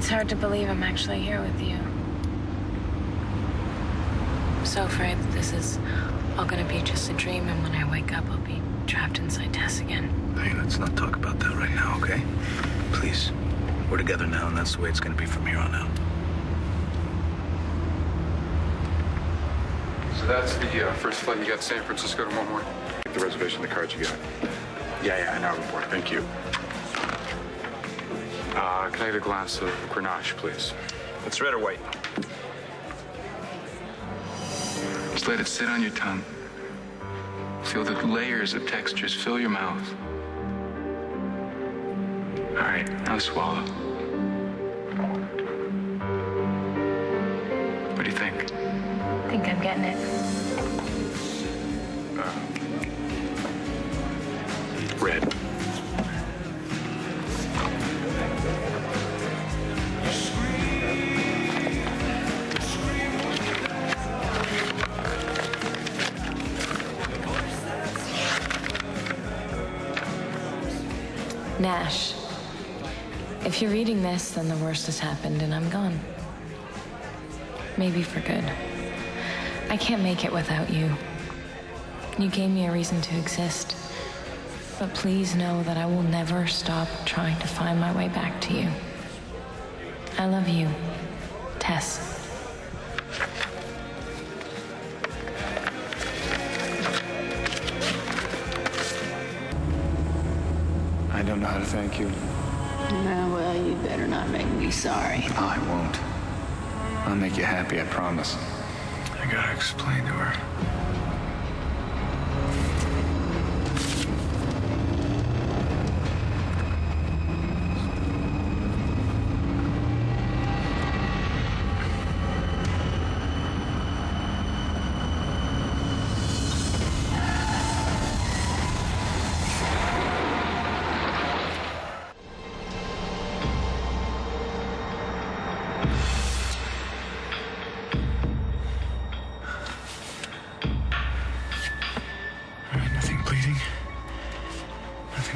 It's hard to believe I'm actually here with you. I'm so afraid that this is all gonna be just a dream, and when I wake up, I'll be trapped inside Tess again. Hey, let's not talk about that right now, okay? Please. We're together now, and that's the way it's gonna be from here on out. So that's the first flight you got to San Francisco tomorrow morning? Get the reservation, the cards you got. Yeah, I know, report. Thank you. Can I get a glass of Grenache, please? It's red or white? Just let it sit on your tongue. Feel the layers of textures fill your mouth. All right, now swallow. What do you think? I think I'm getting it. Red. Nash, if you're reading this, then the worst has happened and I'm gone. Maybe for good. I can't make it without you. You gave me a reason to exist. But please know that I will never stop trying to find my way back to you. I love you, Tess. I don't know how to thank you. No, well, you better not make me sorry. I won't. I'll make you happy, I promise. I gotta explain to her.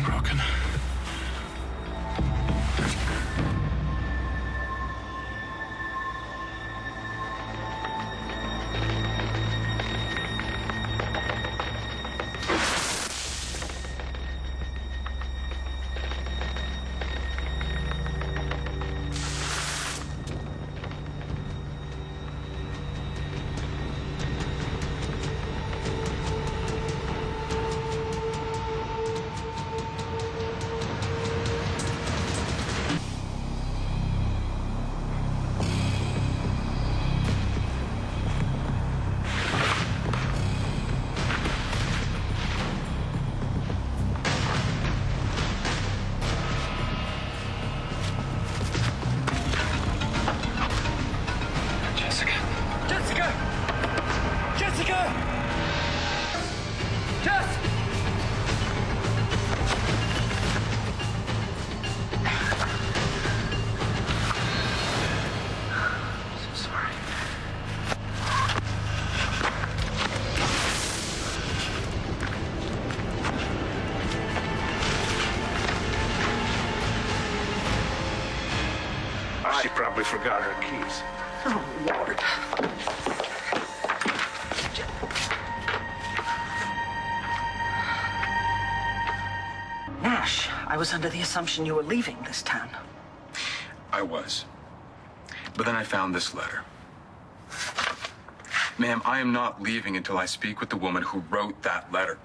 Broken. She probably forgot her keys. Oh, Lord. Nash, I was under the assumption you were leaving this town. I was. But then I found this letter. Ma'am, I am not leaving until I speak with the woman who wrote that letter.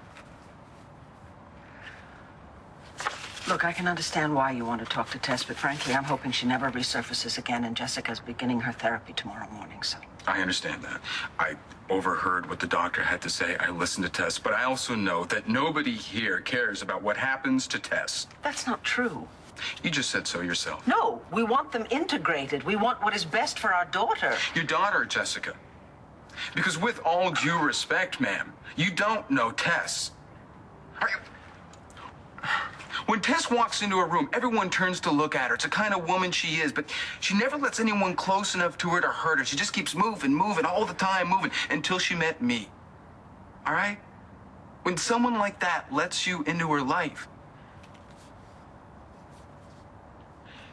Look, I can understand why you want to talk to Tess, but frankly, I'm hoping she never resurfaces again, and Jessica's beginning her therapy tomorrow morning, so... I understand that. I overheard what the doctor had to say. I listened to Tess, but I also know that nobody here cares about what happens to Tess. That's not true. You just said so yourself. No, we want them integrated. We want what is best for our daughter. Your daughter, Jessica. Because with all due respect, ma'am, you don't know Tess. When Tess walks into a room, everyone turns to look at her. It's the kind of woman she is, but she never lets anyone close enough to her to hurt her. She just keeps moving, all the time, moving, until she met me. All right? When someone like that lets you into her life,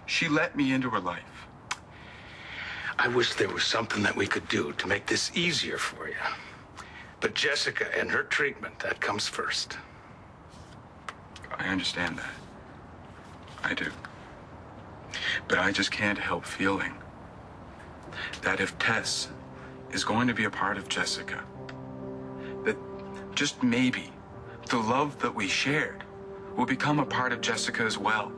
she let me into her life. I wish there was something that we could do to make this easier for you. But Jessica and her treatment, that comes first. I understand that. I do. But I just can't help feeling that if Tess is going to be a part of Jessica, that just maybe the love that we shared will become a part of Jessica as well.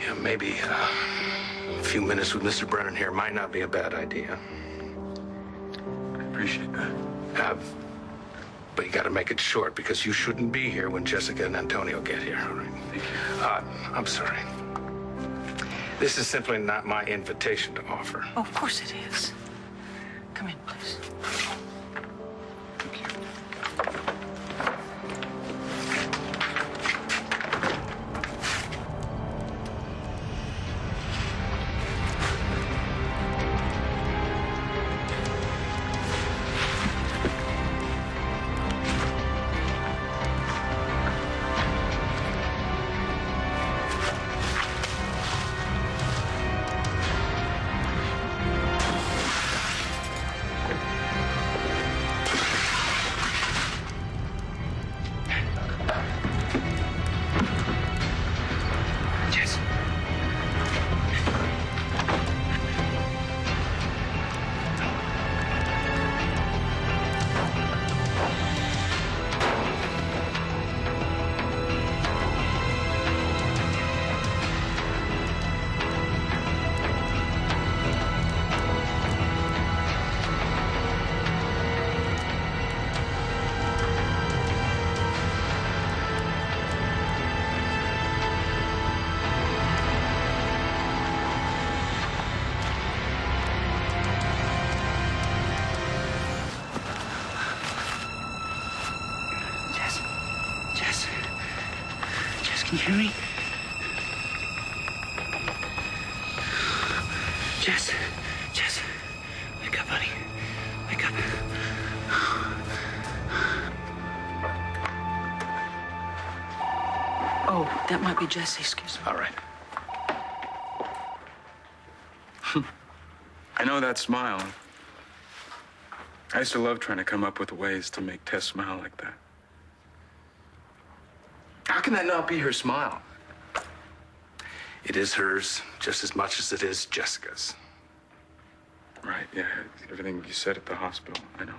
Yeah, maybe a few minutes with Mr. Brennan here might not be a bad idea. I appreciate that. But you got to make it short because you shouldn't be here when Jessica and Antonio get here, all right? Thank you. I'm sorry. This is simply not my invitation to offer. Oh, of course it is. Come in, please. Thank you. Can you hear me? Jess. Jess. Wake up, honey. Wake up. Oh, that might be Jesse, excuse me. All right. I know that smile. I used to love trying to come up with ways to make Tess smile like that. How can that not be her smile? It is hers just as much as it is Jessica's. Right, yeah. Everything you said at the hospital, I know.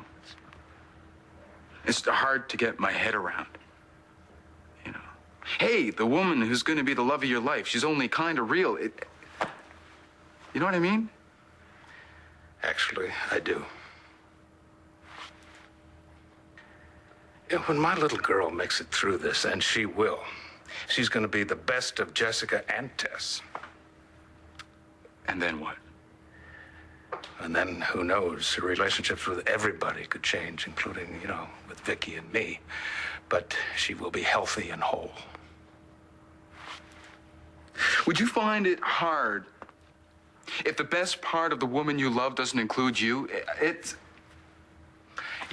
It's hard to get my head around. You know. Hey, the woman who's going to be the love of your life, she's only kind of real. You know what I mean? Actually, I do. Yeah, when my little girl makes it through this, and she will, she's going to be the best of Jessica and Tess. And then what? And then, who knows, her relationships with everybody could change, including, you know, with Viki and me. But she will be healthy and whole. Would you find it hard if the best part of the woman you love doesn't include you?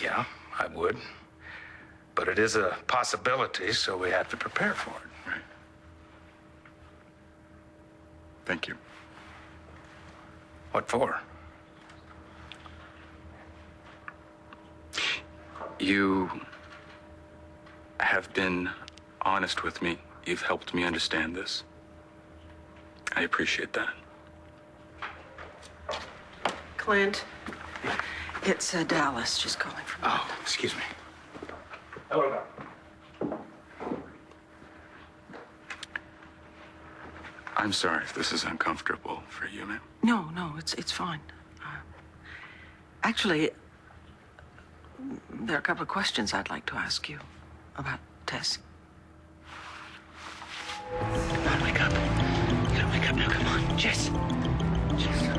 Yeah, I would. But it is a possibility, so we have to prepare for it. Right. Thank you. What for? You have been honest with me. You've helped me understand this. I appreciate that. Clint, it's Dallas. She's calling from. Oh, excuse me. Hello. I'm sorry if this is uncomfortable for you, ma'am. No, it's fine. Actually, there are a couple of questions I'd like to ask you about Tess. Come on, wake up. You gotta wake up now, come on. Jess. Jess.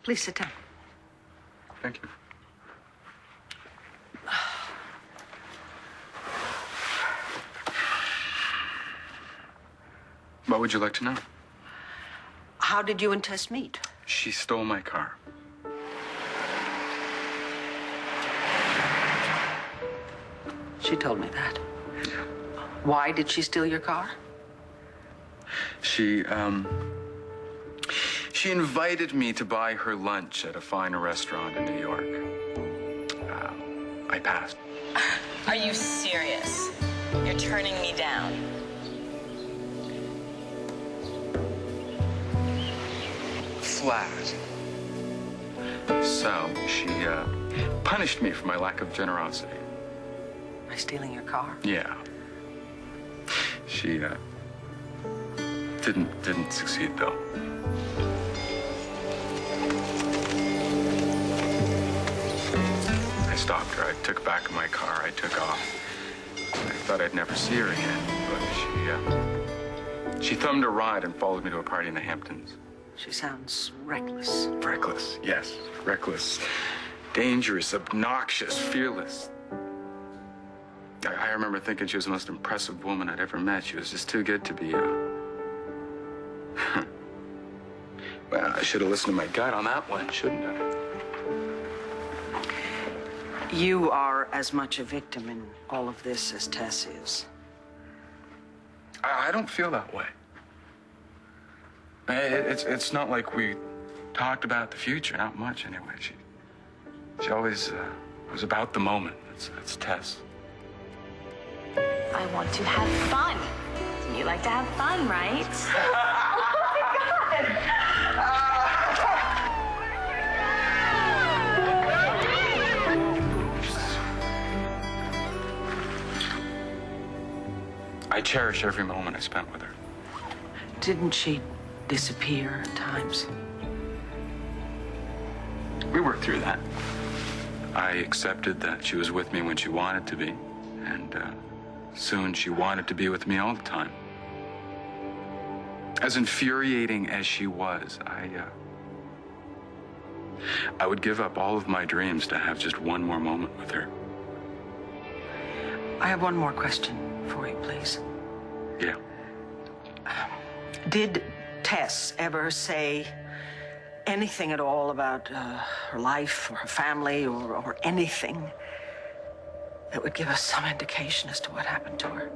Please sit down. Thank you. What would you like to know? How did you and Tess meet? She stole my car. She told me that. Why did she steal your car? She invited me to buy her lunch at a fine restaurant in New York. I passed. Are you serious? You're turning me down. Flat. So she punished me for my lack of generosity. By stealing your car? Yeah. She didn't succeed though. I stopped her. I took back my car. I took off. I thought I'd never see her again, but she thumbed a ride and followed me to a party in the Hamptons. She sounds reckless. Reckless, yes. Reckless. Dangerous, obnoxious, fearless. I remember thinking she was the most impressive woman I'd ever met. She was just too good to be Well, I should have listened to my gut on that one, shouldn't I? You are as much a victim in all of this as Tess is. I don't feel that way. It's not like we talked about the future, not much anyway. She always was about the moment. It's Tess. I want to have fun. You like to have fun, right? I cherish every moment I spent with her. Didn't she disappear at times? We worked through that. I accepted that she was with me when she wanted to be, and soon she wanted to be with me all the time. As infuriating as she was, I would give up all of my dreams to have just one more moment with her. I have one more question for you, please. Yeah. Did Tess ever say anything at all about her life or her family or anything that would give us some indication as to what happened to her?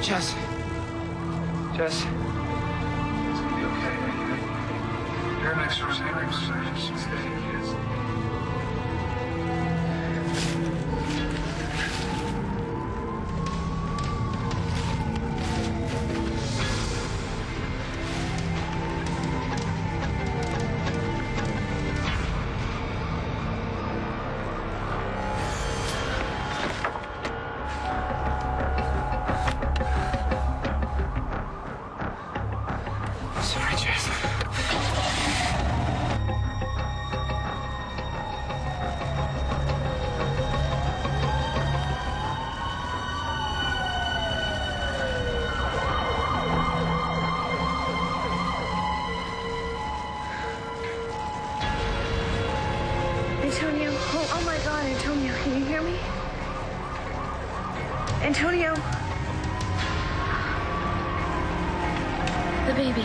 Jess. Jess. It's gonna be okay. You're next door neighbors. Steady kids. Sorry, Jess. Antonio, oh my God, Antonio, can you hear me? Antonio. The baby.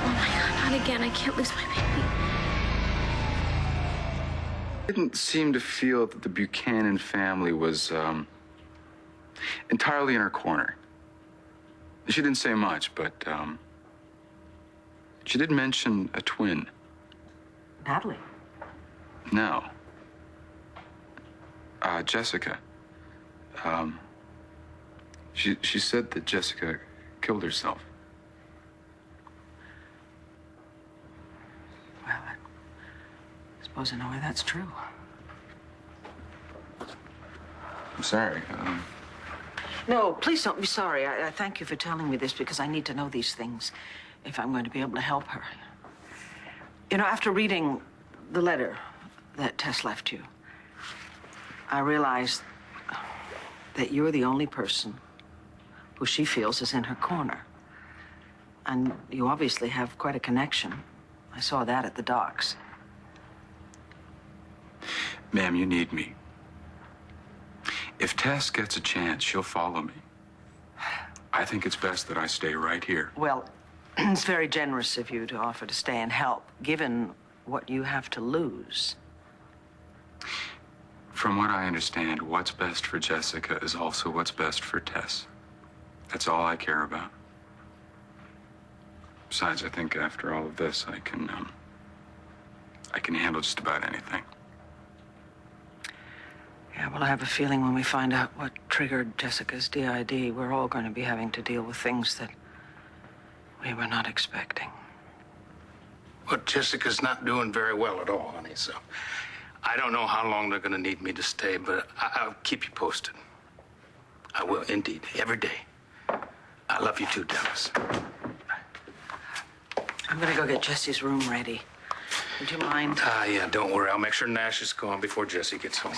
Oh my God, not again. I can't lose my baby. I didn't seem to feel that the Buchanan family was entirely in her corner. She didn't say much, but she did mention a twin. Natalie. No. Jessica. She said that Jessica killed herself. Well, I suppose in a way that's true. I'm sorry. No, please don't be sorry. I thank you for telling me this because I need to know these things if I'm going to be able to help her. You know, after reading the letter that Tess left you, I realized that you're the only person who she feels is in her corner. And you obviously have quite a connection. I saw that at the docks. Ma'am, you need me. If Tess gets a chance, she'll follow me. I think it's best that I stay right here. Well, it's very generous of you to offer to stay and help, given what you have to lose. From what I understand, what's best for Jessica is also what's best for Tess. That's all I care about. Besides, I think after all of this, I can handle just about anything. Yeah, well, I have a feeling when we find out what triggered Jessica's DID, we're all going to be having to deal with things that we were not expecting. Well, Jessica's not doing very well at all, honey, so I don't know how long they're going to need me to stay, but I'll keep you posted. I will, indeed, every day. I love you too, Dennis. I'm going to go get Jesse's room ready. Would you mind? Yeah, don't worry. I'll make sure Nash is gone before Jesse gets home.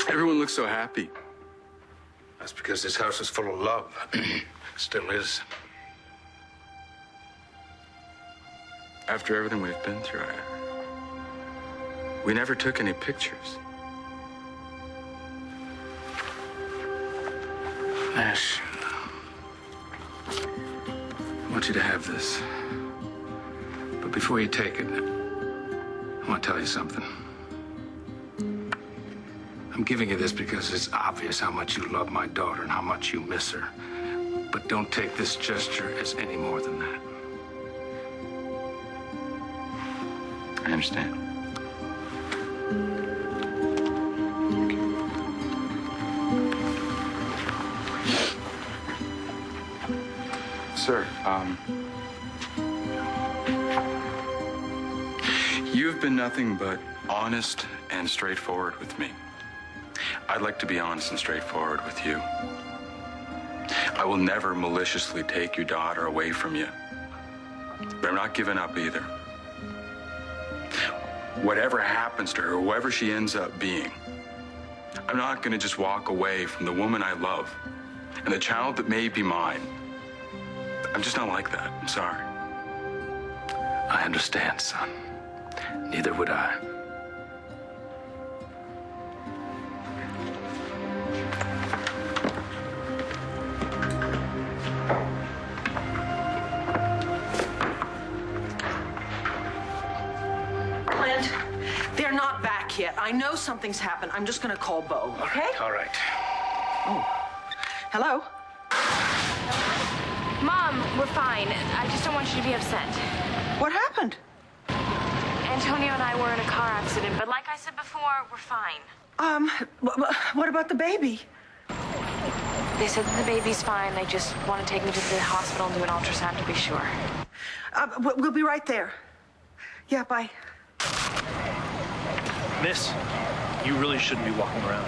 Everyone looks so happy. That's because this house is full of love. Still is. After everything we've been through, we never took any pictures. Nash, I want you to have this. But before you take it, I want to tell you something. I'm giving you this because it's obvious how much you love my daughter and how much you miss her. But don't take this gesture as any more than that. I understand. Sir, you've been nothing but honest and straightforward with me. I'd like to be honest and straightforward with you. I will never maliciously take your daughter away from you. But I'm not giving up either. Whatever happens to her, whoever she ends up being, I'm not going to just walk away from the woman I love and the child that may be mine. I'm just not like that. I'm sorry. I understand, son. Neither would I. Clint, they're not back yet. I know something's happened. I'm just going to call Bo, okay? All right. Oh. Hello? Mom, we're fine. I just don't want you to be upset. What happened? Antonio and I were in a car accident, but like I said before, we're fine. What about the baby? They said that the baby's fine. They just want to take me to the hospital and do an ultrasound to be sure. We'll be right there. Yeah, bye. Miss, you really shouldn't be walking around.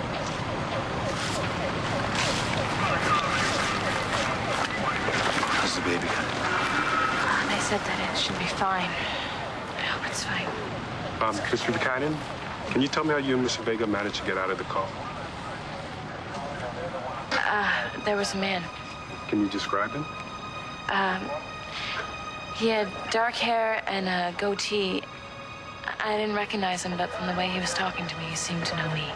How's the baby? They said that it should be fine. I hope it's fine. Mr. Recounting, can you tell me how you and Mr. Vega managed to get out of the car? There was a man. Can you describe him? He had dark hair and a goatee. I didn't recognize him, but from the way he was talking to me, he seemed to know me.